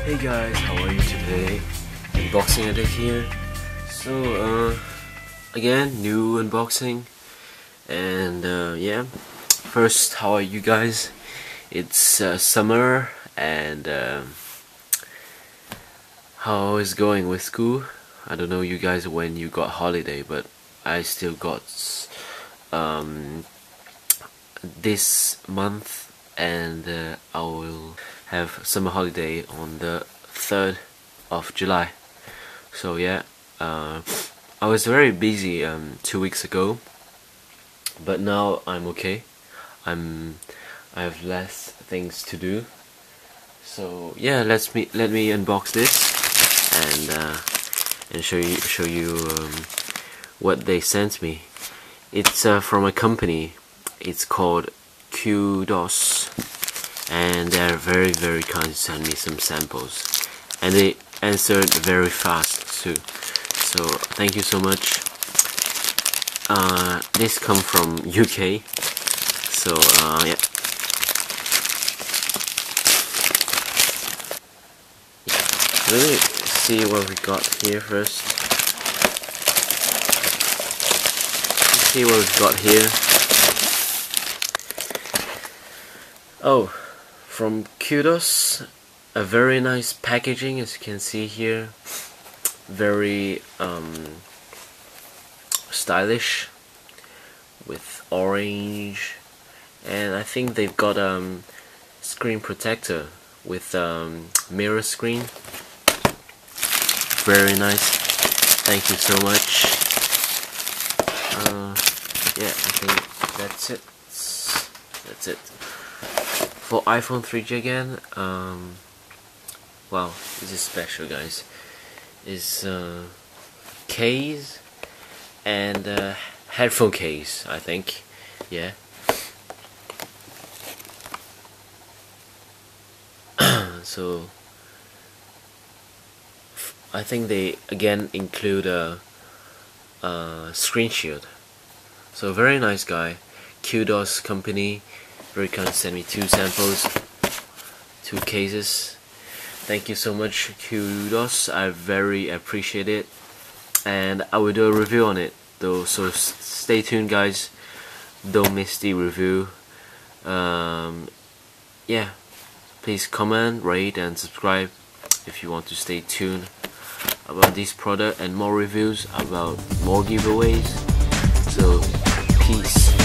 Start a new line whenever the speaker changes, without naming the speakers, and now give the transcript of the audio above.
Hey guys, how are you today? Unboxing Addict here. So, again, new unboxing. And, yeah. First, how are you guys? It's summer, and how is going with school? I don't know you guys when you got holiday, but I still got this month, and I will have summer holiday on the 3rd of July. So yeah, I was very busy 2 weeks ago, but now I'm okay. I have less things to do. So yeah, let me unbox this and show you what they sent me. It's from a company. It's called Qdos, and they're very kind to send me some samples, and they answered very fast too. So thank you so much. This come from UK. So yeah. Let me see what we got here first. Let's see what we've got here. Oh, from Qdos, a very nice packaging, as you can see here. Very stylish, with orange, and I think they've got screen protector with mirror screen. Very nice. Thank you so much. Yeah, I think that's it. That's it. For iPhone 3G again, wow, this is special, guys. Is case and headphone case, I think. Yeah. So I think they again include a screen shield. So very nice guy. Qdos company very kind to send me 2 samples, 2 cases. Thank you so much, Qdos. I very appreciate it, and I will do a review on it though, so stay tuned guys. Don't miss the review. Yeah, please comment, rate and subscribe if you want to stay tuned about this product and more reviews, about more giveaways. So peace.